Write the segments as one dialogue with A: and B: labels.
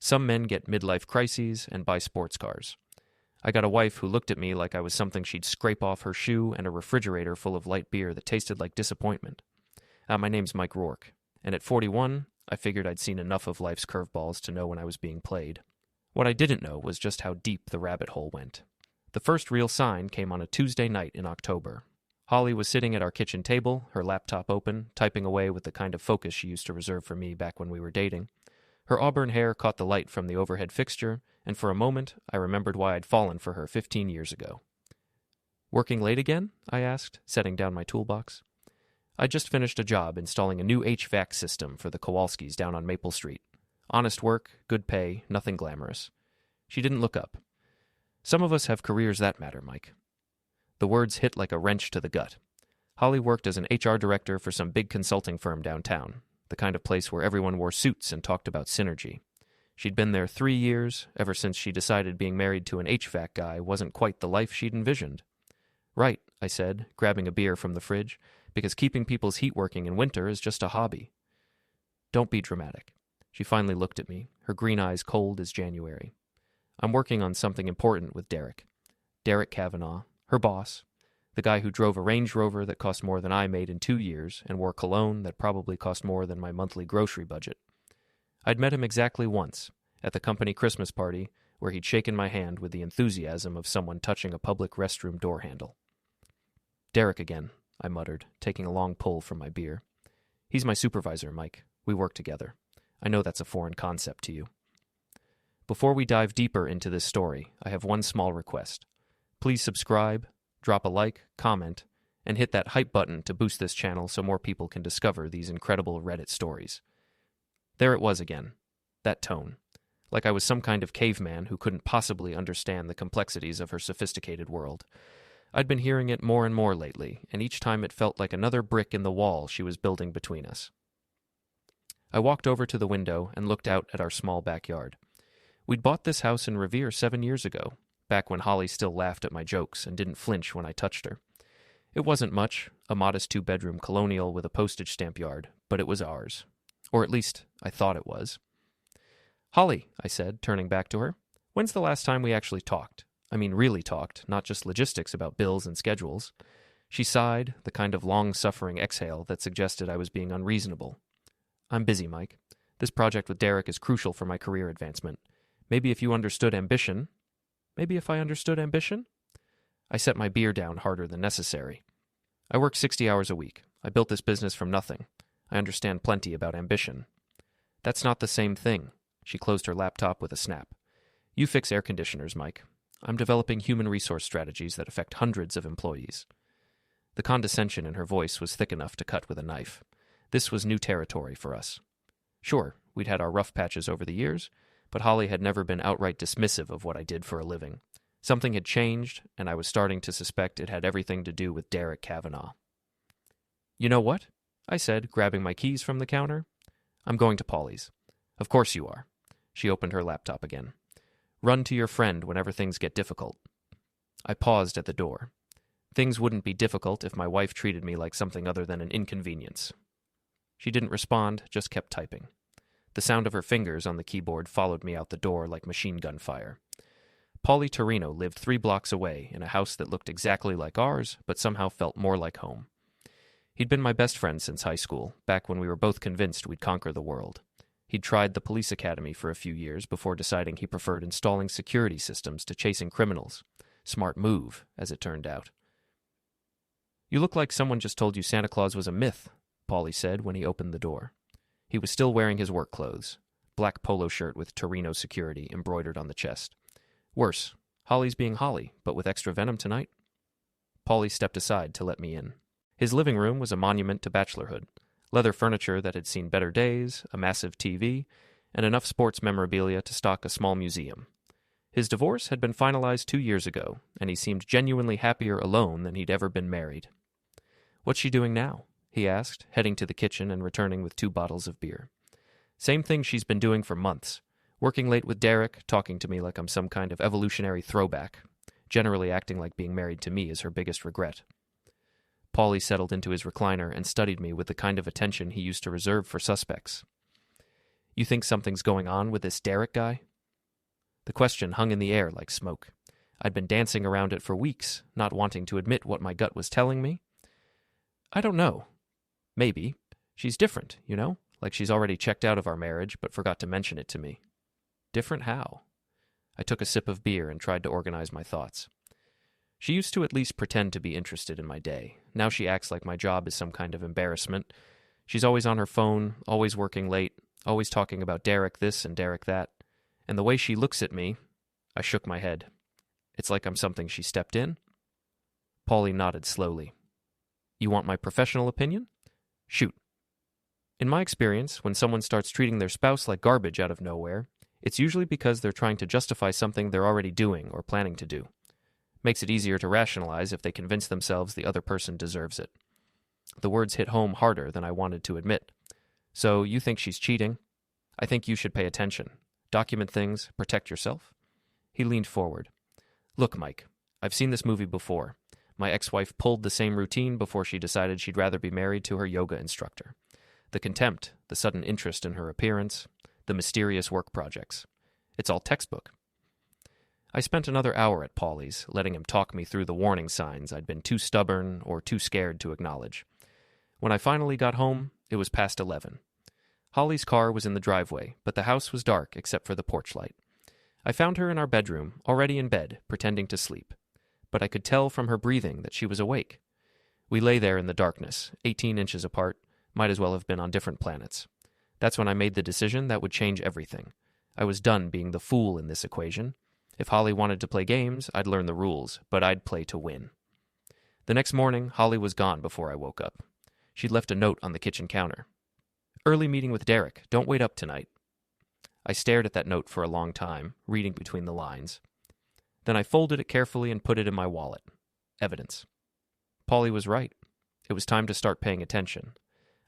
A: Some men get midlife crises and buy sports cars. I got a wife who looked at me like I was something she'd scrape off her shoe and a refrigerator full of light beer that tasted like disappointment. My name's Mike Rourke, and at 41, I figured I'd seen enough of life's curveballs to know when I was being played. What I didn't know was just how deep the rabbit hole went. The first real sign came on a Tuesday night in October. Holly was sitting at our kitchen table, her laptop open, typing away with the kind of focus she used to reserve for me back when we were dating. Her auburn hair caught the light from the overhead fixture, and for a moment I remembered why I'd fallen for her 15 years ago. "Working late again?" I asked, setting down my toolbox. I'd just finished a job installing a new HVAC system for the Kowalskis down on Maple Street. Honest work, good pay, nothing glamorous. She didn't look up. "Some of us have careers that matter, Mike." The words hit like a wrench to the gut. Holly worked as an HR director for some big consulting firm downtown, the kind of place where everyone wore suits and talked about synergy. She'd been there 3 years, ever since she decided being married to an HVAC guy wasn't quite the life she'd envisioned. "Right," I said, grabbing a beer from the fridge, "because keeping people's heat working in winter is just a hobby." "Don't be dramatic." She finally looked at me, her green eyes cold as January. "I'm working on something important with Derek. Derek Cavanaugh, her boss, the guy who drove a Range Rover that cost more than I made in 2 years and wore cologne that probably cost more than my monthly grocery budget. I'd met him exactly once, at the company Christmas party, where he'd shaken my hand with the enthusiasm of someone touching a public restroom door handle. "Derek again," I muttered, taking a long pull from my beer. "He's my supervisor, Mike. We work together. I know that's a foreign concept to you." Before we dive deeper into this story, I have one small request. Please subscribe, drop a like, comment, and hit that hype button to boost this channel so more people can discover these incredible Reddit stories. There it was again, that tone, like I was some kind of caveman who couldn't possibly understand the complexities of her sophisticated world. I'd been hearing it more and more lately, and each time it felt like another brick in the wall she was building between us. I walked over to the window and looked out at our small backyard. We'd bought this house in Revere 7 years ago, back when Holly still laughed at my jokes and didn't flinch when I touched her. It wasn't much, a modest 2-bedroom colonial with a postage stamp yard, but it was ours. Or at least, I thought it was. "Holly," I said, turning back to her, "when's the last time we actually talked? I mean, really talked, not just logistics about bills and schedules." She sighed, the kind of long-suffering exhale that suggested I was being unreasonable. "I'm busy, Mike. This project with Derek is crucial for my career advancement. Maybe if you understood ambition..." "Maybe if I understood ambition?" I set my beer down harder than necessary. "I work 60 hours a week. I built this business from nothing. I understand plenty about ambition." "That's not the same thing." She closed her laptop with a snap. "You fix air conditioners, Mike. I'm developing human resource strategies that affect hundreds of employees." The condescension in her voice was thick enough to cut with a knife. This was new territory for us. Sure, we'd had our rough patches over the years, but Holly had never been outright dismissive of what I did for a living. Something had changed, and I was starting to suspect it had everything to do with Derek Cavanaugh. "You know what?" I said, grabbing my keys from the counter. "I'm going to Polly's." "Of course you are." She opened her laptop again. "Run to your friend whenever things get difficult." I paused at the door. Things wouldn't be difficult if my wife treated me like something other than an inconvenience. She didn't respond, just kept typing. The sound of her fingers on the keyboard followed me out the door like machine gun fire. Paulie Torino lived 3 blocks away in a house that looked exactly like ours, but somehow felt more like home. He'd been my best friend since high school, back when we were both convinced we'd conquer the world. He'd tried the police academy for a few years before deciding he preferred installing security systems to chasing criminals. Smart move, as it turned out. "You look like someone just told you Santa Claus was a myth," Paulie said when he opened the door. He was still wearing his work clothes, black polo shirt with Torino security embroidered on the chest. Worse, Holly's being Holly, but with extra venom tonight. Paulie stepped aside to let me in. His living room was a monument to bachelorhood. Leather furniture that had seen better days, a massive TV, and enough sports memorabilia to stock a small museum. His divorce had been finalized 2 years ago, and he seemed genuinely happier alone than he'd ever been married. "What's she doing now?" he asked, heading to the kitchen and returning with 2 bottles of beer. "Same thing she's been doing for months. Working late with Derek, talking to me like I'm some kind of evolutionary throwback, generally acting like being married to me is her biggest regret." Paulie settled into his recliner and studied me with the kind of attention he used to reserve for suspects. You think something's going on with this Derek guy? The question hung in the air like smoke. I'd been dancing around it for weeks, not wanting to admit what my gut was telling me. I don't know. Maybe. She's different, you know? Like she's already checked out of our marriage, but forgot to mention it to me. Different how? I took a sip of beer and tried to organize my thoughts. She used to at least pretend to be interested in my day. Now she acts like my job is some kind of embarrassment. She's always on her phone, always working late, always talking about Derek this and Derek that. And the way she looks at me, I shook my head. It's like I'm something she stepped in. Paulie nodded slowly. You want my professional opinion? Shoot. In my experience, when someone starts treating their spouse like garbage out of nowhere, it's usually because they're trying to justify something they're already doing or planning to do. Makes it easier to rationalize if they convince themselves the other person deserves it. The words hit home harder than I wanted to admit. So you think she's cheating? I think you should pay attention. Document things, protect yourself. He leaned forward. Look, Mike, I've seen this movie before. My ex-wife pulled the same routine before she decided she'd rather be married to her yoga instructor. The contempt, the sudden interest in her appearance, the mysterious work projects. It's all textbook. I spent another hour at Paulie's, letting him talk me through the warning signs I'd been too stubborn or too scared to acknowledge. When I finally got home, it was past 11. Holly's car was in the driveway, but the house was dark except for the porch light. I found her in our bedroom, already in bed, pretending to sleep. But I could tell from her breathing that she was awake. We lay there in the darkness, 18 inches apart, might as well have been on different planets. That's when I made the decision that would change everything. I was done being the fool in this equation. If Holly wanted to play games, I'd learn the rules, but I'd play to win. The next morning, Holly was gone before I woke up. She'd left a note on the kitchen counter. Early meeting with Derek. Don't wait up tonight. I stared at that note for a long time, reading between the lines. Then I folded it carefully and put it in my wallet. Evidence. Paulie was right. It was time to start paying attention.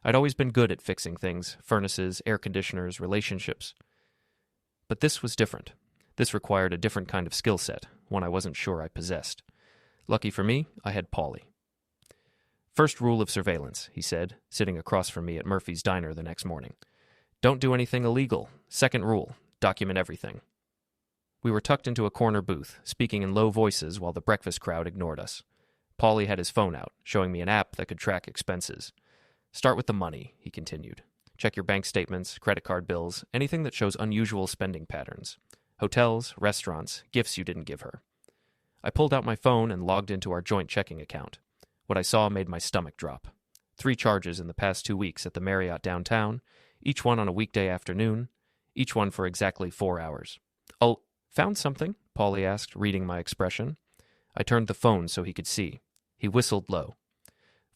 A: I'd always been good at fixing things, furnaces, air conditioners, relationships. But this was different. This required a different kind of skill set, one I wasn't sure I possessed. Lucky for me, I had Paulie. First rule of surveillance, he said, sitting across from me at Murphy's Diner the next morning. Don't do anything illegal. Second rule, document everything. We were tucked into a corner booth, speaking in low voices while the breakfast crowd ignored us. Paulie had his phone out, showing me an app that could track expenses. Start with the money, he continued. Check your bank statements, credit card bills, anything that shows unusual spending patterns. Hotels, restaurants, gifts you didn't give her. I pulled out my phone and logged into our joint checking account. What I saw made my stomach drop. 3 charges in the past 2 weeks at the Marriott downtown, each one on a weekday afternoon, each one for exactly 4 hours. Oh, found something? Paulie asked, reading my expression. I turned the phone so he could see. He whistled low.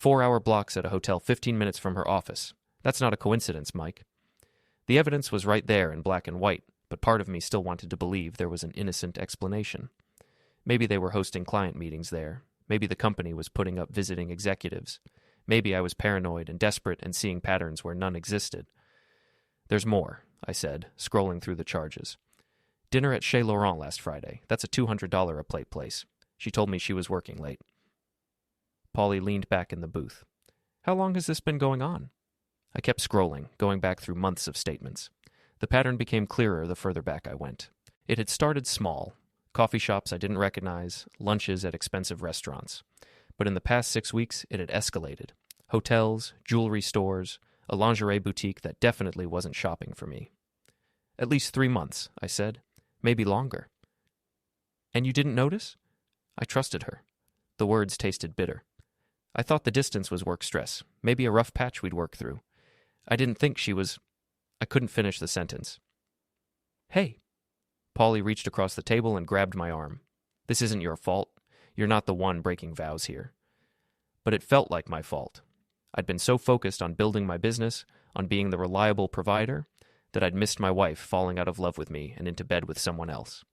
A: 4-hour blocks at a hotel 15 minutes from her office. That's not a coincidence, Mike. The evidence was right there in black and white, but part of me still wanted to believe there was an innocent explanation. Maybe they were hosting client meetings there. Maybe the company was putting up visiting executives. Maybe I was paranoid and desperate and seeing patterns where none existed. There's more, I said, scrolling through the charges. Dinner at Chez Laurent last Friday. That's a $200 a plate place. She told me she was working late. Paulie leaned back in the booth. How long has this been going on? I kept scrolling, going back through months of statements. The pattern became clearer the further back I went. It had started small. Coffee shops I didn't recognize, lunches at expensive restaurants. But in the past 6 weeks, it had escalated. Hotels, jewelry stores, a lingerie boutique that definitely wasn't shopping for me. At least 3 months, I said. Maybe longer. And you didn't notice? I trusted her. The words tasted bitter. I thought the distance was work stress, maybe a rough patch we'd work through. I didn't think she was... I couldn't finish the sentence. Hey. Paulie reached across the table and grabbed my arm. This isn't your fault. You're not the one breaking vows here. But it felt like my fault. I'd been so focused on building my business, on being the reliable provider, that I'd missed my wife falling out of love with me and into bed with someone else.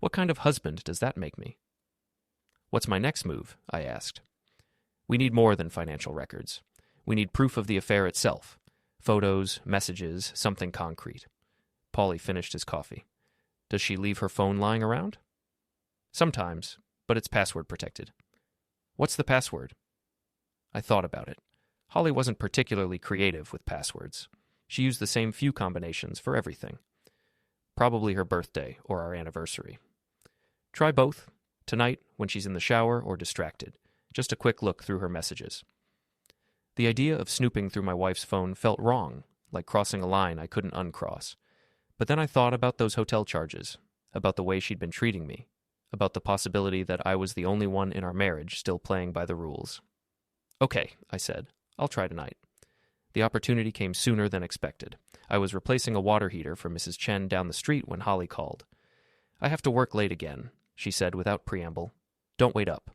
A: What kind of husband does that make me? What's my next move? I asked. We need more than financial records. We need proof of the affair itself. Photos, messages, something concrete. Paulie finished his coffee. Does she leave her phone lying around? Sometimes, but it's password protected. What's the password? I thought about it. Holly wasn't particularly creative with passwords. She used the same few combinations for everything. Probably her birthday or our anniversary. Try both, tonight when she's in the shower or distracted. Just a quick look through her messages. The idea of snooping through my wife's phone felt wrong, like crossing a line I couldn't uncross. But then I thought about those hotel charges, about the way she'd been treating me, about the possibility that I was the only one in our marriage still playing by the rules. Okay, I said. I'll try tonight. The opportunity came sooner than expected. I was replacing a water heater for Mrs. Chen down the street when Holly called. I have to work late again, she said without preamble. Don't wait up.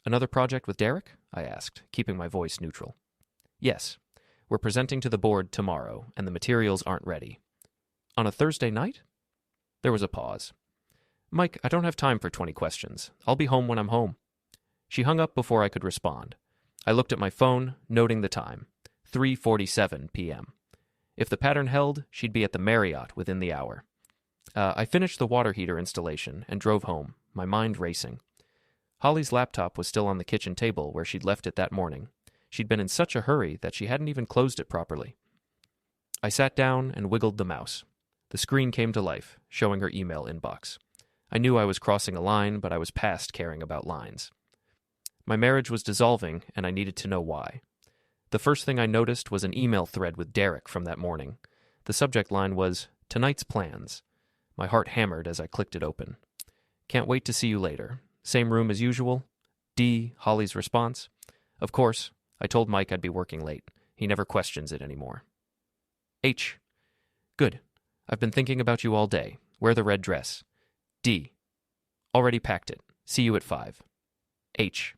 A: Another project with Derek? I asked, keeping my voice neutral. Yes. We're presenting to the board tomorrow, and the materials aren't ready. On a Thursday night? There was a pause. Mike, I don't have time for 20 questions. I'll be home when I'm home. She hung up before I could respond. I looked at my phone, noting the time. 3:47 p.m. If the pattern held, she'd be at the Marriott within the hour. I finished the water heater installation and drove home, my mind racing. Holly's laptop was still on the kitchen table where she'd left it that morning. She'd been in such a hurry that she hadn't even closed it properly. I sat down and wiggled the mouse. The screen came to life, showing her email inbox. I knew I was crossing a line, but I was past caring about lines. My marriage was dissolving, and I needed to know why. The first thing I noticed was an email thread with Derek from that morning. The subject line was, "Tonight's plans." My heart hammered as I clicked it open. "Can't wait to see you later. Same room as usual?" D. Holly's response. Of course. I told Mike I'd be working late. He never questions it anymore. H. Good. I've been thinking about you all day. Wear the red dress. D. Already packed it. See you at 5. H.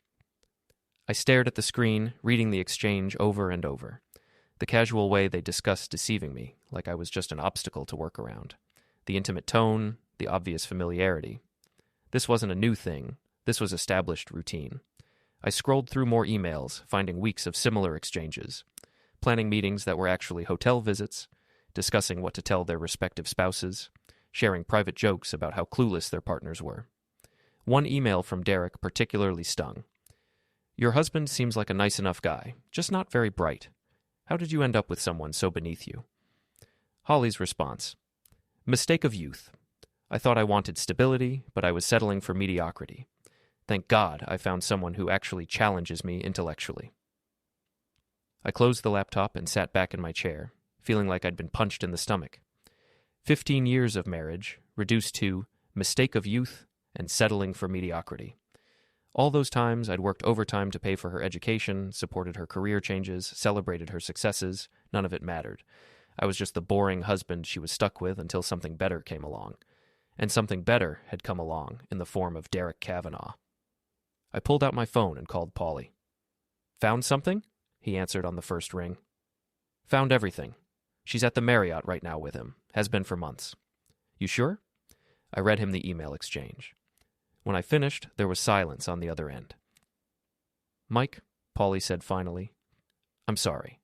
A: I stared at the screen, reading the exchange over and over. The casual way they discussed deceiving me, like I was just an obstacle to work around. The intimate tone, the obvious familiarity. This wasn't a new thing. This was established routine. I scrolled through more emails, finding weeks of similar exchanges, planning meetings that were actually hotel visits, discussing what to tell their respective spouses, sharing private jokes about how clueless their partners were. One email from Derek particularly stung. Your husband seems like a nice enough guy, just not very bright. How did you end up with someone so beneath you? Holly's response. Mistake of youth. I thought I wanted stability, but I was settling for mediocrity. Thank God I found someone who actually challenges me intellectually. I closed the laptop and sat back in my chair, feeling like I'd been punched in the stomach. 15 years of marriage, reduced to mistake of youth and settling for mediocrity. All those times I'd worked overtime to pay for her education, supported her career changes, celebrated her successes, none of it mattered. I was just the boring husband she was stuck with until something better came along. And something better had come along in the form of Derek Cavanaugh. I pulled out my phone and called Paulie. Found something? He answered on the first ring. Found everything. She's at the Marriott right now with him. Has been for months. You sure? I read him the email exchange. When I finished, there was silence on the other end. Mike, Paulie said finally, I'm sorry.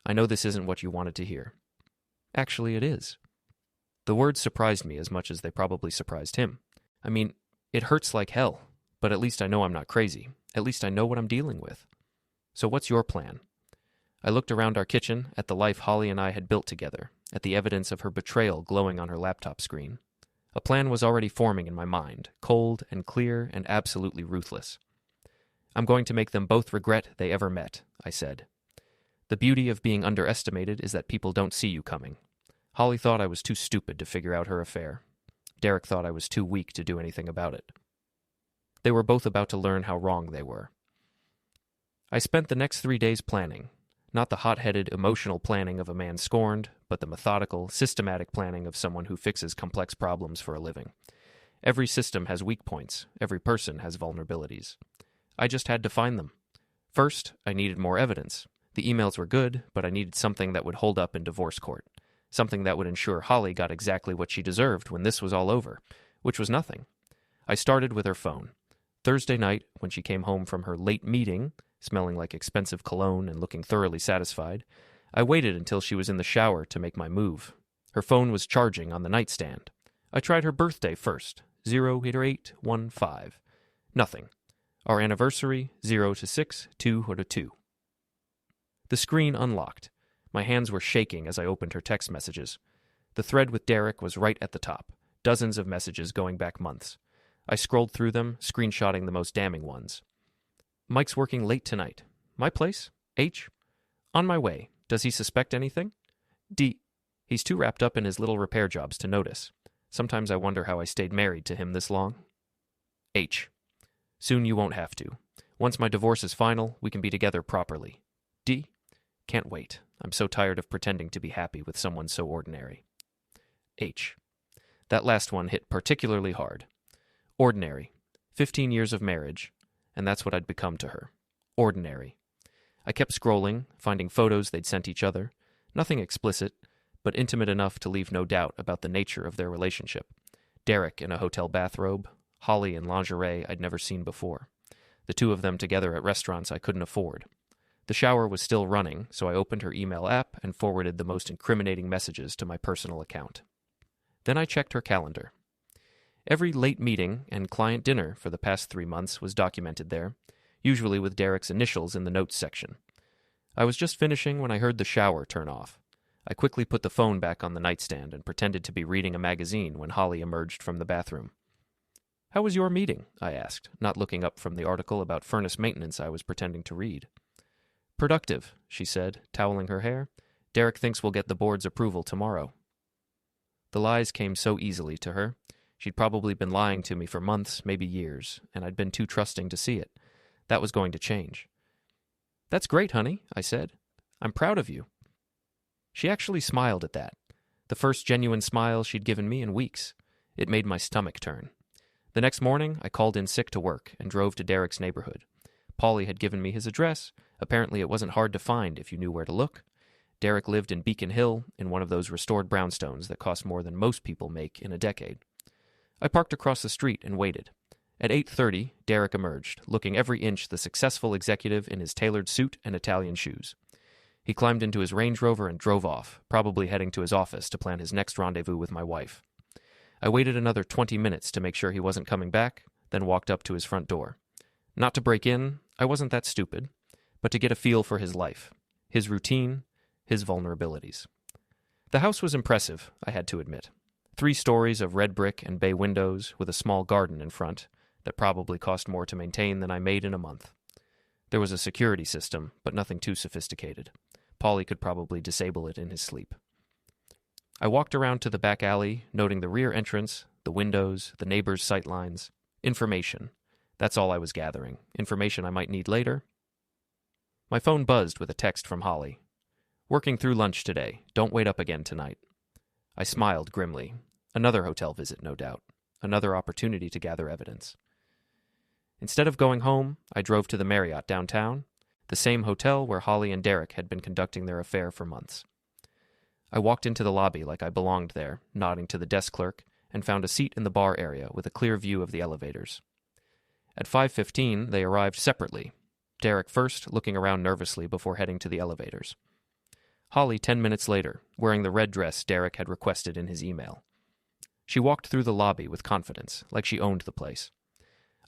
A: I know this isn't what you wanted to hear. Actually, it is. The words surprised me as much as they probably surprised him. I mean, it hurts like hell, but at least I know I'm not crazy. At least I know what I'm dealing with. So what's your plan? I looked around our kitchen at the life Holly and I had built together, at the evidence of her betrayal glowing on her laptop screen. A plan was already forming in my mind, cold and clear and absolutely ruthless. I'm going to make them both regret they ever met, I said. The beauty of being underestimated is that people don't see you coming. Holly thought I was too stupid to figure out her affair. Derek thought I was too weak to do anything about it. They were both about to learn how wrong they were. I spent the next 3 days planning, not the hot-headed, emotional planning of a man scorned, but the methodical, systematic planning of someone who fixes complex problems for a living. Every system has weak points. Every person has vulnerabilities. I just had to find them. First, I needed more evidence. The emails were good, but I needed something that would hold up in divorce court. Something that would ensure Holly got exactly what she deserved when this was all over, which was nothing. I started with her phone. Thursday night, when she came home from her late meeting, smelling like expensive cologne and looking thoroughly satisfied, I waited until she was in the shower to make my move. Her phone was charging on the nightstand. I tried her birthday first, 0-8-1-5. Nothing. Our anniversary, 0-6-2-2. The screen unlocked. My hands were shaking as I opened her text messages. The thread with Derek was right at the top, dozens of messages going back months. I scrolled through them, screenshotting the most damning ones. Mike's working late tonight. My place? H? On my way. Does he suspect anything? D. He's too wrapped up in his little repair jobs to notice. Sometimes I wonder how I stayed married to him this long. H. Soon you won't have to. Once my divorce is final, we can be together properly. D. Can't wait. I'm so tired of pretending to be happy with someone so ordinary. H. That last one hit particularly hard. Ordinary. 15 years of marriage, and that's what I'd become to her. Ordinary. I kept scrolling, finding photos they'd sent each other. Nothing explicit, but intimate enough to leave no doubt about the nature of their relationship. Derek in a hotel bathrobe, Holly in lingerie I'd never seen before. The two of them together at restaurants I couldn't afford. The shower was still running, so I opened her email app and forwarded the most incriminating messages to my personal account. Then I checked her calendar. Every late meeting and client dinner for the past 3 months was documented there, usually with Derek's initials in the notes section. I was just finishing when I heard the shower turn off. I quickly put the phone back on the nightstand and pretended to be reading a magazine when Holly emerged from the bathroom. "How was your meeting?" I asked, not looking up from the article about furnace maintenance I was pretending to read. "Productive," she said, toweling her hair. "Derek thinks we'll get the board's approval tomorrow." The lies came so easily to her. She'd probably been lying to me for months, maybe years, and I'd been too trusting to see it. That was going to change. "That's great, honey," I said. "I'm proud of you." She actually smiled at that. The first genuine smile she'd given me in weeks. It made my stomach turn. The next morning, I called in sick to work and drove to Derek's neighborhood. Paulie had given me his address. Apparently it wasn't hard to find if you knew where to look. Derek lived in Beacon Hill, in one of those restored brownstones that cost more than most people make in a decade. I parked across the street and waited. At 8:30, Derek emerged, looking every inch the successful executive in his tailored suit and Italian shoes. He climbed into his Range Rover and drove off, probably heading to his office to plan his next rendezvous with my wife. I waited another 20 minutes to make sure he wasn't coming back, then walked up to his front door. Not to break in, I wasn't that stupid, but to get a feel for his life, his routine, his vulnerabilities. The house was impressive, I had to admit. 3 stories of red brick and bay windows with a small garden in front that probably cost more to maintain than I made in a month. There was a security system, but nothing too sophisticated. Paulie could probably disable it in his sleep. I walked around to the back alley, noting the rear entrance, the windows, the neighbors' sightlines. Information. That's all I was gathering. Information I might need later. My phone buzzed with a text from Holly. "Working through lunch today. Don't wait up again tonight." I smiled grimly. Another hotel visit, no doubt. Another opportunity to gather evidence. Instead of going home, I drove to the Marriott downtown, the same hotel where Holly and Derek had been conducting their affair for months. I walked into the lobby like I belonged there, nodding to the desk clerk, and found a seat in the bar area with a clear view of the elevators. At 5:15, they arrived separately, Derek first, looking around nervously before heading to the elevators. Holly 10 minutes later, wearing the red dress Derek had requested in his email. She walked through the lobby with confidence, like she owned the place.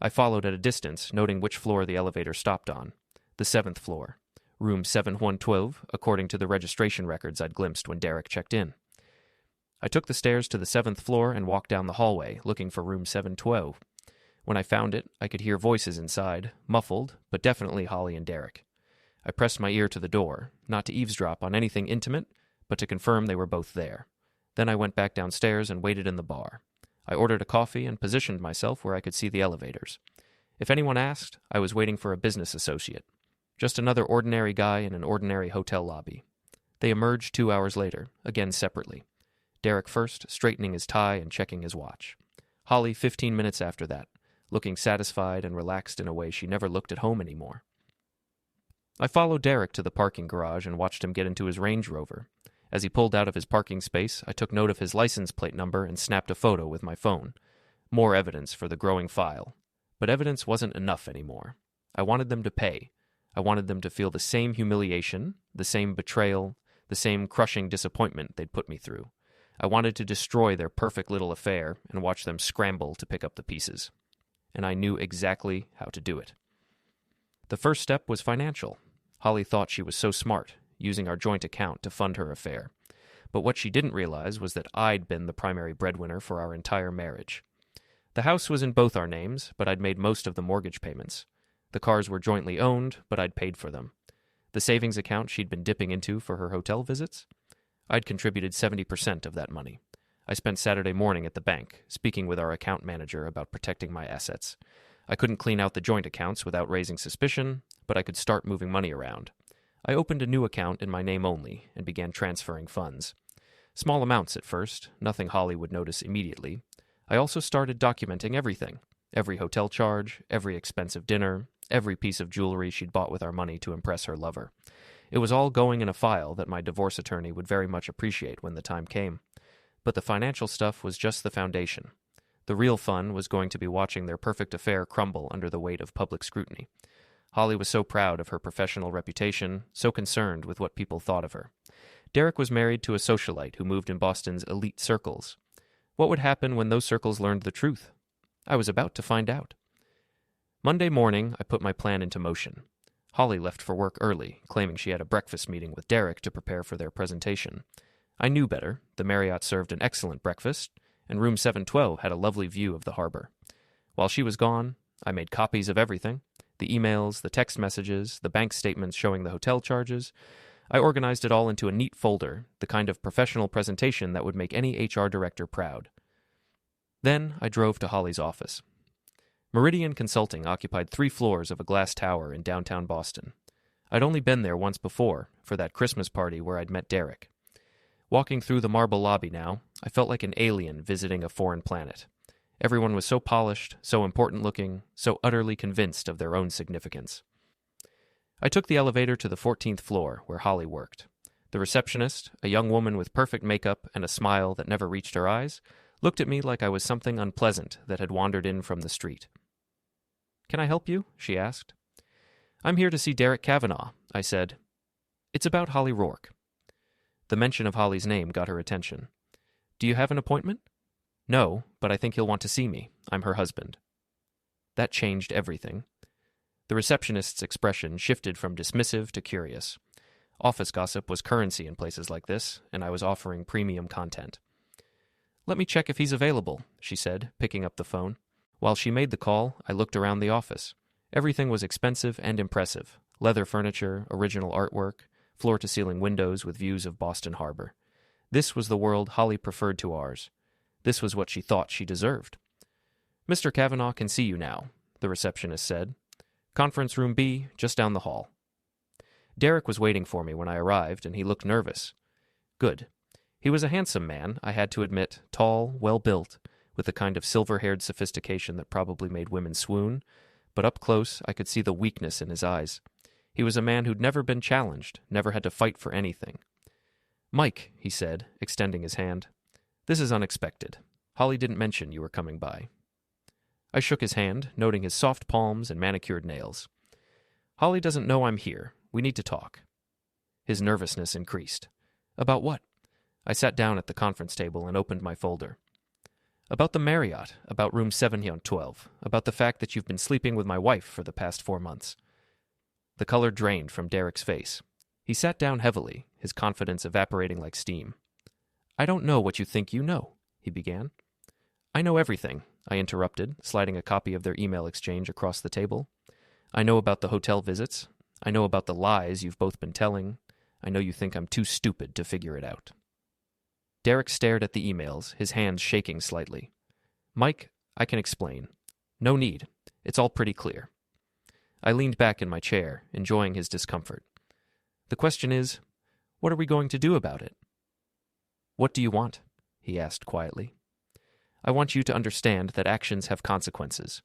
A: I followed at a distance, noting which floor the elevator stopped on. The 7th floor. Room 7112, according to the registration records I'd glimpsed when Derek checked in. I took the stairs to the 7th floor and walked down the hallway, looking for room 712. When I found it, I could hear voices inside, muffled, but definitely Holly and Derek. I pressed my ear to the door, not to eavesdrop on anything intimate, but to confirm they were both there. Then I went back downstairs and waited in the bar. I ordered a coffee and positioned myself where I could see the elevators. If anyone asked, I was waiting for a business associate. Just another ordinary guy in an ordinary hotel lobby. They emerged 2 hours later, again separately. Derek first, straightening his tie and checking his watch. Holly 15 minutes after that, looking satisfied and relaxed in a way she never looked at home anymore. I followed Derek to the parking garage and watched him get into his Range Rover. As he pulled out of his parking space, I took note of his license plate number and snapped a photo with my phone. More evidence for the growing file. But evidence wasn't enough anymore. I wanted them to pay. I wanted them to feel the same humiliation, the same betrayal, the same crushing disappointment they'd put me through. I wanted to destroy their perfect little affair and watch them scramble to pick up the pieces. And I knew exactly how to do it. The first step was financial. Holly thought she was so smart, using our joint account to fund her affair. But what she didn't realize was that I'd been the primary breadwinner for our entire marriage. The house was in both our names, but I'd made most of the mortgage payments. The cars were jointly owned, but I'd paid for them. The savings account she'd been dipping into for her hotel visits? I'd contributed 70% of that money. I spent Saturday morning at the bank, speaking with our account manager about protecting my assets. I couldn't clean out the joint accounts without raising suspicion, but I could start moving money around. I opened a new account in my name only and began transferring funds. Small amounts at first, nothing Holly would notice immediately. I also started documenting everything. Every hotel charge, every expensive dinner, every piece of jewelry she'd bought with our money to impress her lover. It was all going in a file that my divorce attorney would very much appreciate when the time came. But the financial stuff was just the foundation. The real fun was going to be watching their perfect affair crumble under the weight of public scrutiny. Holly was so proud of her professional reputation, so concerned with what people thought of her. Derek was married to a socialite who moved in Boston's elite circles. What would happen when those circles learned the truth? I was about to find out. Monday morning, I put my plan into motion. Holly left for work early, claiming she had a breakfast meeting with Derek to prepare for their presentation. I knew better. The Marriott served an excellent breakfast, and room 712 had a lovely view of the harbor. While she was gone, I made copies of everything: the emails, the text messages, the bank statements showing the hotel charges. I organized it all into a neat folder, the kind of professional presentation that would make any HR director proud. Then I drove to Holly's office. Meridian Consulting occupied 3 floors of a glass tower in downtown Boston. I'd only been there once before, for that Christmas party where I'd met Derek. Walking through the marble lobby now, I felt like an alien visiting a foreign planet. Everyone was so polished, so important-looking, so utterly convinced of their own significance. I took the elevator to the 14th floor, where Holly worked. The receptionist, a young woman with perfect makeup and a smile that never reached her eyes, looked at me like I was something unpleasant that had wandered in from the street. "Can I help you?" she asked. "I'm here to see Derek Cavanaugh," I said. "It's about Holly Rourke." The mention of Holly's name got her attention. "Do you have an appointment?" "No, but I think he'll want to see me. I'm her husband." That changed everything. The receptionist's expression shifted from dismissive to curious. Office gossip was currency in places like this, and I was offering premium content. "Let me check if he's available," she said, picking up the phone. While she made the call, I looked around the office. Everything was expensive and impressive: leather furniture, original artwork, floor-to-ceiling windows with views of Boston Harbor. This was the world Holly preferred to ours. This was what she thought she deserved. "Mr. Cavanaugh can see you now," the receptionist said. "Conference room B, just down the hall." Derek was waiting for me when I arrived, and he looked nervous. Good. He was a handsome man, I had to admit, tall, well-built, with the kind of silver-haired sophistication that probably made women swoon, but up close I could see the weakness in his eyes. He was a man who'd never been challenged, never had to fight for anything. "Mike," he said, extending his hand, "this is unexpected. Holly didn't mention you were coming by." I shook his hand, noting his soft palms and manicured nails. "Holly doesn't know I'm here. We need to talk." His nervousness increased. "About what?" I sat down at the conference table and opened my folder. "About the Marriott, about room 712, about the fact that you've been sleeping with my wife for the past 4 months. The color drained from Derek's face. He sat down heavily, his confidence evaporating like steam. "I don't know what you think you know," he began. "I know everything," I interrupted, sliding a copy of their email exchange across the table. "I know about the hotel visits. I know about the lies you've both been telling. I know you think I'm too stupid to figure it out." Derek stared at the emails, his hands shaking slightly. "Mike, I can explain." "No need. It's all pretty clear." I leaned back in my chair, enjoying his discomfort. "The question is, what are we going to do about it?" "What do you want?" he asked quietly. "I want you to understand that actions have consequences.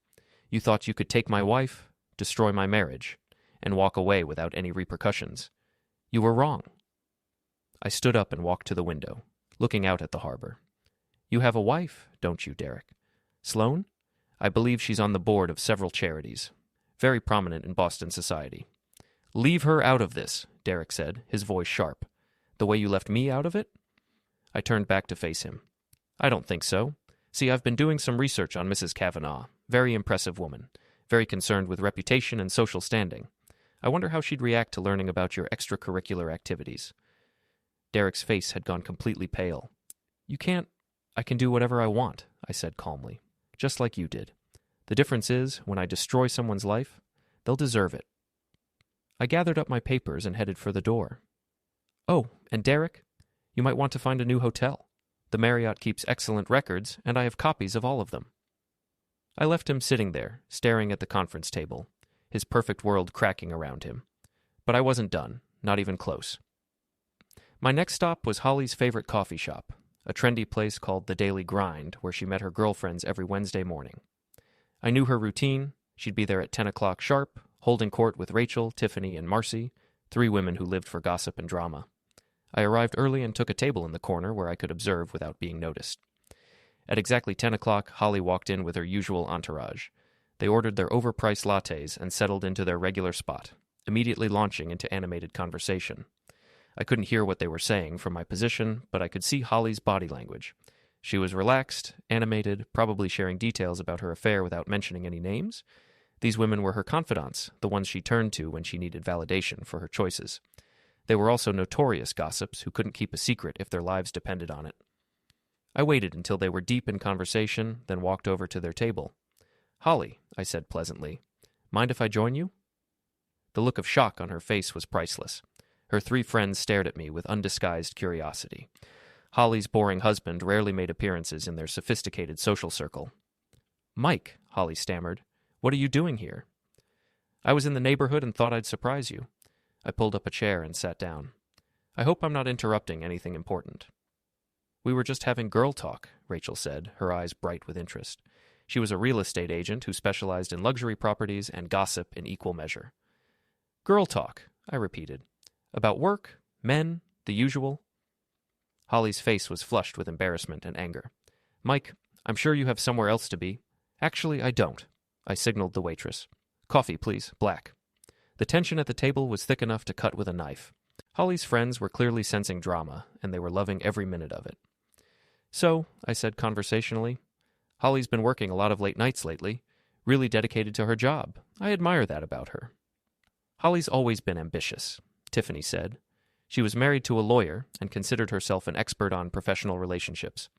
A: You thought you could take my wife, destroy my marriage, and walk away without any repercussions. You were wrong." I stood up and walked to the window, looking out at the harbor. "You have a wife, don't you, Derek? Sloane? I believe she's on the board of several charities, very prominent in Boston society." "Leave her out of this," Derek said, his voice sharp. "The way you left me out of it?" I turned back to face him. "I don't think so. See, I've been doing some research on Mrs. Cavanaugh. Very impressive woman. Very concerned with reputation and social standing. I wonder how she'd react to learning about your extracurricular activities. Derek's face had gone completely pale. You can't. I can do whatever I want, I said calmly, just like you did. The difference is, when I destroy someone's life, they'll deserve it. I gathered up my papers and headed for the door. Oh, and Derek, you might want to find a new hotel. The Marriott keeps excellent records, and I have copies of all of them. I left him sitting there, staring at the conference table, his perfect world cracking around him. But I wasn't done, not even close. My next stop was Holly's favorite coffee shop, a trendy place called The Daily Grind, where she met her girlfriends every Wednesday morning. I knew her routine. She'd be there at 10 o'clock sharp, holding court with Rachel, Tiffany, and Marcy, 3 women who lived for gossip and drama. I arrived early and took a table in the corner where I could observe without being noticed. At exactly 10 o'clock, Holly walked in with her usual entourage. They ordered their overpriced lattes and settled into their regular spot, immediately launching into animated conversation. I couldn't hear what they were saying from my position, but I could see Holly's body language. She was relaxed, animated, probably sharing details about her affair without mentioning any names. These women were her confidants, the ones she turned to when she needed validation for her choices. They were also notorious gossips who couldn't keep a secret if their lives depended on it. I waited until they were deep in conversation, then walked over to their table. Holly, I said pleasantly, mind if I join you? The look of shock on her face was priceless. Her 3 friends stared at me with undisguised curiosity. Holly's boring husband rarely made appearances in their sophisticated social circle. Mike, Holly stammered, what are you doing here? I was in the neighborhood and thought I'd surprise you. I pulled up a chair and sat down. I hope I'm not interrupting anything important. We were just having girl talk, Rachel said, her eyes bright with interest. She was a real estate agent who specialized in luxury properties and gossip in equal measure. Girl talk, I repeated. About work, men, the usual. Holly's face was flushed with embarrassment and anger. Mike, I'm sure you have somewhere else to be. Actually, I don't. I signaled the waitress. Coffee, please, black. The tension at the table was thick enough to cut with a knife. Holly's friends were clearly sensing drama, and they were loving every minute of it. So, I said conversationally, Holly's been working a lot of late nights lately, really dedicated to her job. I admire that about her. Holly's always been ambitious, Tiffany said. She was married to a lawyer and considered herself an expert on professional relationships.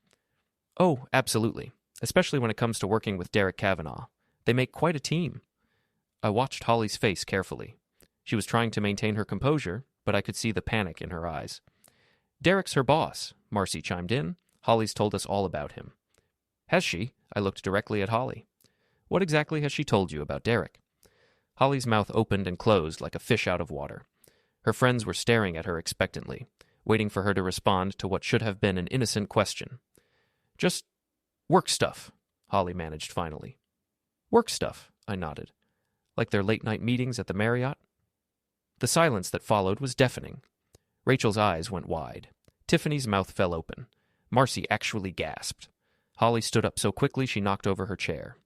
A: Oh, absolutely, especially when it comes to working with Derek Cavanaugh. They make quite a team. I watched Holly's face carefully. She was trying to maintain her composure, but I could see the panic in her eyes. Derek's her boss, Marcy chimed in. Holly's told us all about him. Has she? I looked directly at Holly. What exactly has she told you about Derek? Holly's mouth opened and closed like a fish out of water. Her friends were staring at her expectantly, waiting for her to respond to what should have been an innocent question. Just work stuff, Holly managed finally. Work stuff, I nodded. Like their late-night meetings at the Marriott? The silence that followed was deafening. Rachel's eyes went wide. Tiffany's mouth fell open. Marcy actually gasped. Holly stood up so quickly she knocked over her chair.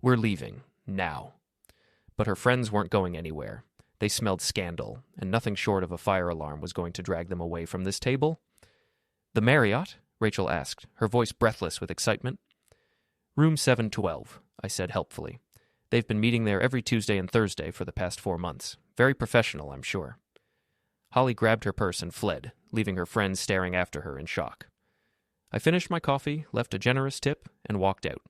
A: We're leaving. Now. But her friends weren't going anywhere. They smelled scandal, and nothing short of a fire alarm was going to drag them away from this table. The Marriott? Rachel asked, her voice breathless with excitement. Room 712, I said helpfully. They've been meeting there every Tuesday and Thursday for the past 4 months. Very professional, I'm sure. Holly grabbed her purse and fled, leaving her friends staring after her in shock. I finished my coffee, left a generous tip, and walked out,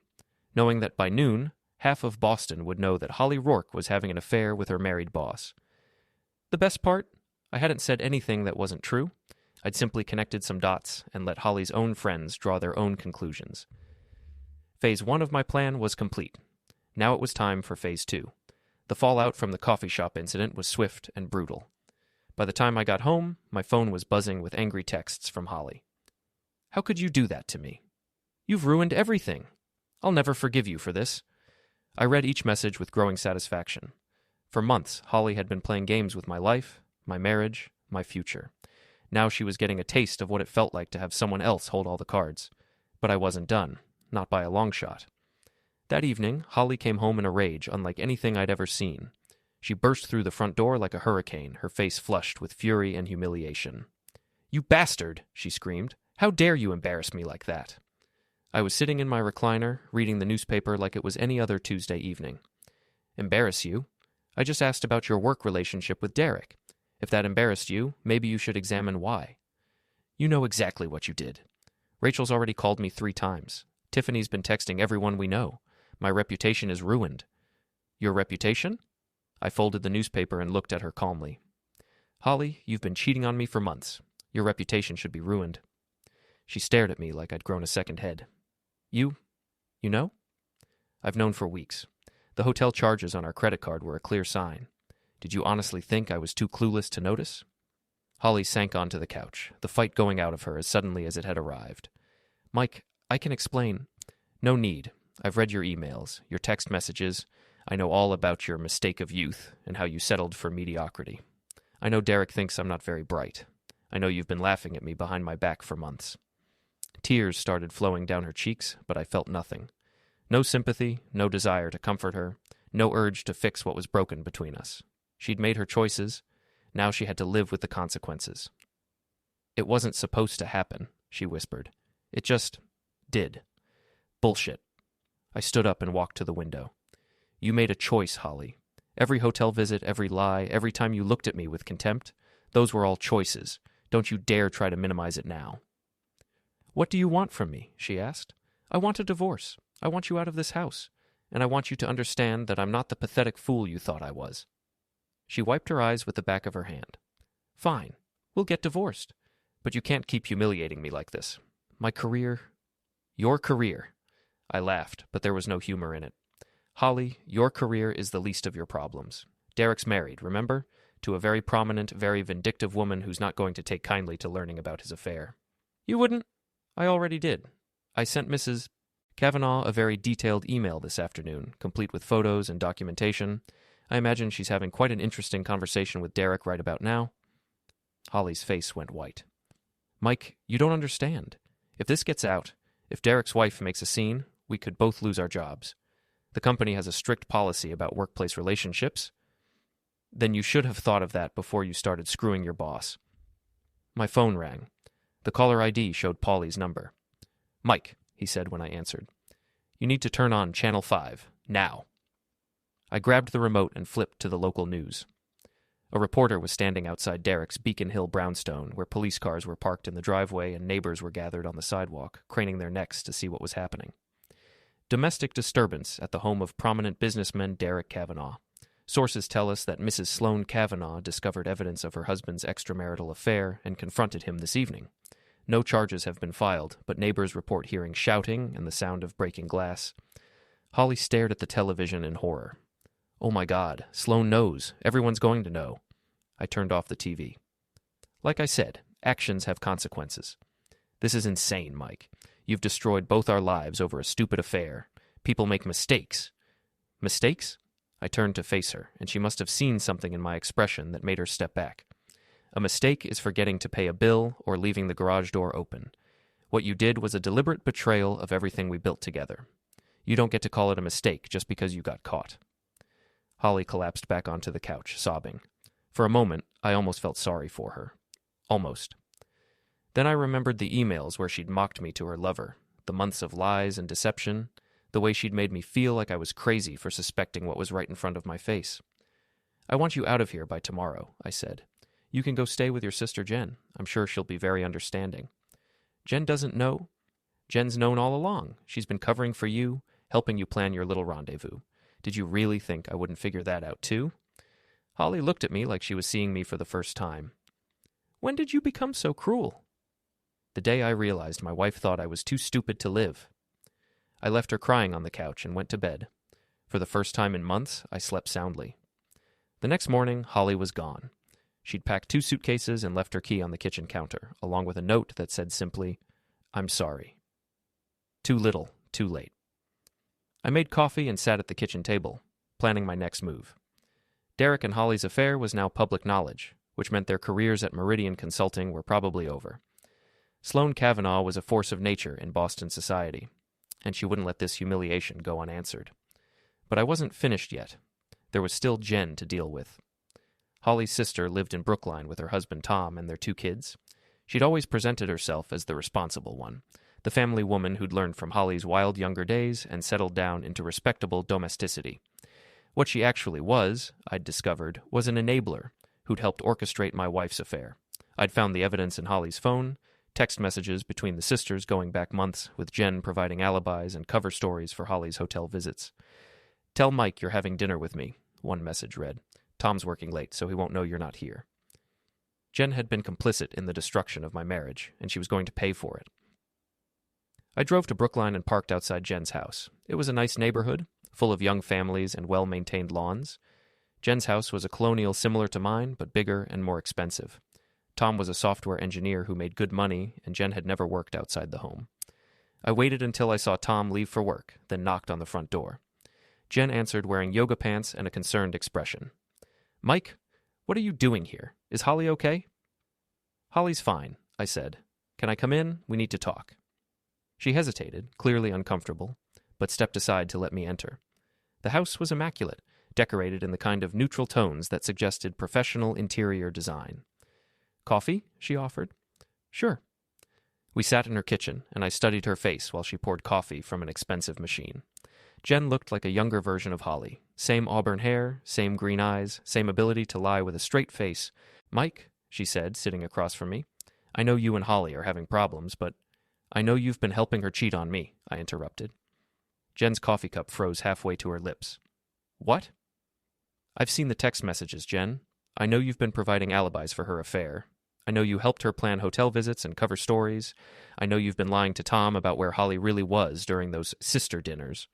A: knowing that by noon, half of Boston would know that Holly Rourke was having an affair with her married boss. The best part? I hadn't said anything that wasn't true. I'd simply connected some dots and let Holly's own friends draw their own conclusions. Phase 1 of my plan was complete. Now it was time for Phase 2. The fallout from the coffee shop incident was swift and brutal. By the time I got home, my phone was buzzing with angry texts from Holly. How could you do that to me? You've ruined everything. I'll never forgive you for this. I read each message with growing satisfaction. For months, Holly had been playing games with my life, my marriage, my future. Now she was getting a taste of what it felt like to have someone else hold all the cards. But I wasn't done, not by a long shot. That evening, Holly came home in a rage unlike anything I'd ever seen. She burst through the front door like a hurricane, her face flushed with fury and humiliation. You bastard, she screamed. How dare you embarrass me like that? I was sitting in my recliner, reading the newspaper like it was any other Tuesday evening. Embarrass you? I just asked about your work relationship with Derek. If that embarrassed you, maybe you should examine why. You know exactly what you did. Rachel's already called me 3 times. Tiffany's been texting everyone we know. My reputation is ruined. Your reputation? I folded the newspaper and looked at her calmly. Holly, you've been cheating on me for months. Your reputation should be ruined. She stared at me like I'd grown a second head. You know? I've known for weeks. The hotel charges on our credit card were a clear sign. Did you honestly think I was too clueless to notice? Holly sank onto the couch, the fight going out of her as suddenly as it had arrived. Mike, I can explain. No need. I've read your emails, your text messages. I know all about your mistake of youth and how you settled for mediocrity. I know Derek thinks I'm not very bright. I know you've been laughing at me behind my back for months. Tears started flowing down her cheeks, but I felt nothing. No sympathy, no desire to comfort her, no urge to fix what was broken between us. She'd made her choices. Now she had to live with the consequences. It wasn't supposed to happen, she whispered. It just did. Bullshit. I stood up and walked to the window. You made a choice, Holly. Every hotel visit, every lie, every time you looked at me with contempt, those were all choices. Don't you dare try to minimize it now. What do you want from me? She asked. I want a divorce. I want you out of this house. And I want you to understand that I'm not the pathetic fool you thought I was. She wiped her eyes with the back of her hand. Fine. We'll get divorced. But you can't keep humiliating me like this. My career... Your career. I laughed, but there was no humor in it. Holly, your career is the least of your problems. Derek's married, remember? To a very prominent, very vindictive woman who's not going to take kindly to learning about his affair. You wouldn't? I already did. I sent Mrs. Cavanaugh a very detailed email this afternoon, complete with photos and documentation. I imagine she's having quite an interesting conversation with Derek right about now. Holly's face went white. Mike, you don't understand. If this gets out, if Derek's wife makes a scene, we could both lose our jobs. The company has a strict policy about workplace relationships. Then you should have thought of that before you started screwing your boss. My phone rang. The caller ID showed Paulie's number. Mike, he said when I answered. You need to turn on Channel 5, now. I grabbed the remote and flipped to the local news. A reporter was standing outside Derek's Beacon Hill brownstone, where police cars were parked in the driveway and neighbors were gathered on the sidewalk, craning their necks to see what was happening. Domestic disturbance at the home of prominent businessman Derek Cavanaugh. Sources tell us that Mrs. Sloane Cavanaugh discovered evidence of her husband's extramarital affair and confronted him this evening. No charges have been filed, but neighbors report hearing shouting and the sound of breaking glass. Holly stared at the television in horror. Oh my God, Sloane knows. Everyone's going to know. I turned off the TV. Like I said, actions have consequences. This is insane, Mike. You've destroyed both our lives over a stupid affair. People make mistakes. Mistakes? I turned to face her, and she must have seen something in my expression that made her step back. A mistake is forgetting to pay a bill or leaving the garage door open. What you did was a deliberate betrayal of everything we built together. You don't get to call it a mistake just because you got caught. Holly collapsed back onto the couch, sobbing. For a moment, I almost felt sorry for her. Almost. Then I remembered the emails where she'd mocked me to her lover, the months of lies and deception, the way she'd made me feel like I was crazy for suspecting what was right in front of my face. I want you out of here by tomorrow, I said. You can go stay with your sister Jen. I'm sure she'll be very understanding. Jen doesn't know. Jen's known all along. She's been covering for you, helping you plan your little rendezvous. Did you really think I wouldn't figure that out too? Holly looked at me like she was seeing me for the first time. When did you become so cruel? The day I realized my wife thought I was too stupid to live. I left her crying on the couch and went to bed. For the first time in months, I slept soundly. The next morning, Holly was gone. She'd packed 2 suitcases and left her key on the kitchen counter, along with a note that said simply, I'm sorry. Too little, too late. I made coffee and sat at the kitchen table, planning my next move. Derek and Holly's affair was now public knowledge, which meant their careers at Meridian Consulting were probably over. Sloane Cavanaugh was a force of nature in Boston society, and she wouldn't let this humiliation go unanswered. But I wasn't finished yet. There was still Jen to deal with. Holly's sister lived in Brookline with her husband Tom and their 2 kids. She'd always presented herself as the responsible one, the family woman who'd learned from Holly's wild younger days and settled down into respectable domesticity. What she actually was, I'd discovered, was an enabler who'd helped orchestrate my wife's affair. I'd found the evidence in Holly's phone, text messages between the sisters going back months, with Jen providing alibis and cover stories for Holly's hotel visits. "Tell Mike you're having dinner with me," one message read. "Tom's working late, so he won't know you're not here." Jen had been complicit in the destruction of my marriage, and she was going to pay for it. I drove to Brookline and parked outside Jen's house. It was a nice neighborhood, full of young families and well-maintained lawns. Jen's house was a colonial similar to mine, but bigger and more expensive. Tom was a software engineer who made good money, and Jen had never worked outside the home. I waited until I saw Tom leave for work, then knocked on the front door. Jen answered wearing yoga pants and a concerned expression. "Mike, what are you doing here? Is Holly okay?" "Holly's fine," I said. "Can I come in? We need to talk." She hesitated, clearly uncomfortable, but stepped aside to let me enter. The house was immaculate, decorated in the kind of neutral tones that suggested professional interior design. "Coffee?" she offered. "Sure." We sat in her kitchen, and I studied her face while she poured coffee from an expensive machine. Jen looked like a younger version of Holly. Same auburn hair, same green eyes, same ability to lie with a straight face. "Mike," she said, sitting across from me, "I know you and Holly are having problems, but—" "I know you've been helping her cheat on me," I interrupted. Jen's coffee cup froze halfway to her lips. "What?" "I've seen the text messages, Jen. I know you've been providing alibis for her affair. I know you helped her plan hotel visits and cover stories. I know you've been lying to Tom about where Holly really was during those sister dinners."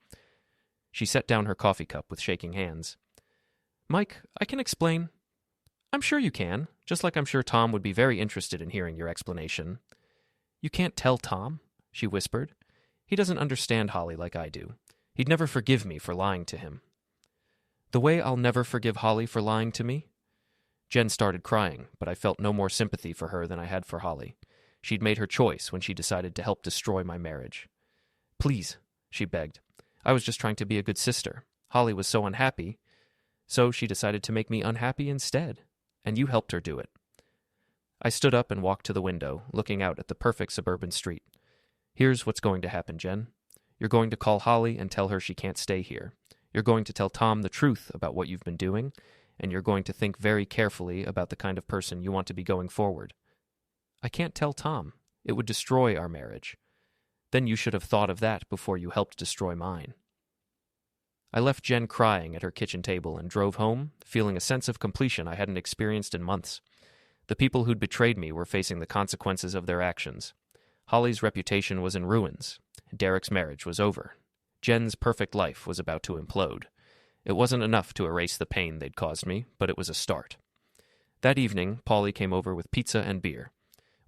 A: She set down her coffee cup with shaking hands. "Mike, I can explain." "I'm sure you can, just like I'm sure Tom would be very interested in hearing your explanation." "You can't tell Tom," she whispered. "He doesn't understand Holly like I do. He'd never forgive me for lying to him." "The way I'll never forgive Holly for lying to me?" Jen started crying, but I felt no more sympathy for her than I had for Holly. She'd made her choice when she decided to help destroy my marriage. "Please," she begged. "I was just trying to be a good sister. Holly was so unhappy, so she decided to make me unhappy instead, and you helped her do it." I stood up and walked to the window, looking out at the perfect suburban street. "Here's what's going to happen, Jen. You're going to call Holly and tell her she can't stay here. You're going to tell Tom the truth about what you've been doing, and you're going to think very carefully about the kind of person you want to be going forward." "I can't tell Tom. It would destroy our marriage." "Then you should have thought of that before you helped destroy mine." I left Jen crying at her kitchen table and drove home, feeling a sense of completion I hadn't experienced in months. The people who'd betrayed me were facing the consequences of their actions. Holly's reputation was in ruins. Derek's marriage was over. Jen's perfect life was about to implode. It wasn't enough to erase the pain they'd caused me, but it was a start. That evening, Polly came over with pizza and beer.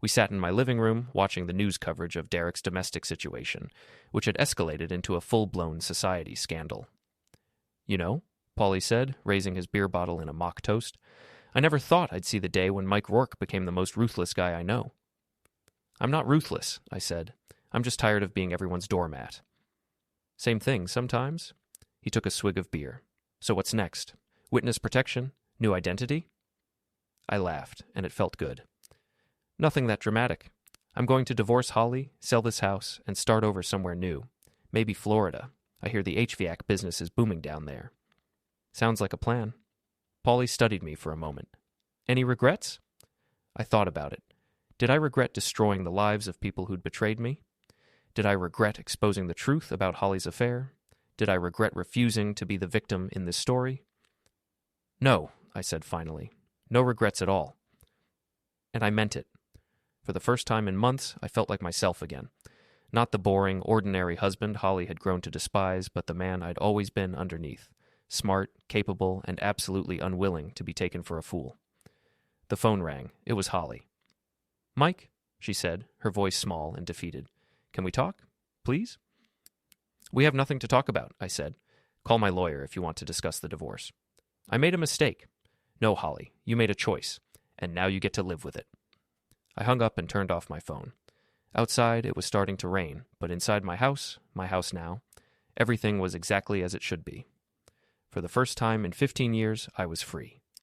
A: We sat in my living room, watching the news coverage of Derek's domestic situation, which had escalated into a full-blown society scandal. "You know," Polly said, raising his beer bottle in a mock toast, "I never thought I'd see the day when Mike Rourke became the most ruthless guy I know." "I'm not ruthless," I said. "I'm just tired of being everyone's doormat." "Same thing sometimes." He took a swig of beer. "So what's next? Witness protection? New identity?" I laughed, and it felt good. "Nothing that dramatic. I'm going to divorce Holly, sell this house, and start over somewhere new. Maybe Florida. I hear the HVAC business is booming down there." "Sounds like a plan." Polly studied me for a moment. "Any regrets?" I thought about it. Did I regret destroying the lives of people who'd betrayed me? Did I regret exposing the truth about Holly's affair? Did I regret refusing to be the victim in this story? "No," I said finally. "No regrets at all." And I meant it. For the first time in months, I felt like myself again. Not the boring, ordinary husband Holly had grown to despise, but the man I'd always been underneath. Smart, capable, and absolutely unwilling to be taken for a fool. The phone rang. It was Holly. "Mike," she said, her voice small and defeated. "Can we talk? Please?" "We have nothing to talk about," I said. "Call my lawyer if you want to discuss the divorce." "I made a mistake." "No, Holly, you made a choice, and now you get to live with it." I hung up and turned off my phone. Outside, it was starting to rain, but inside my house now, everything was exactly as it should be. For the first time in 15 years, I was free.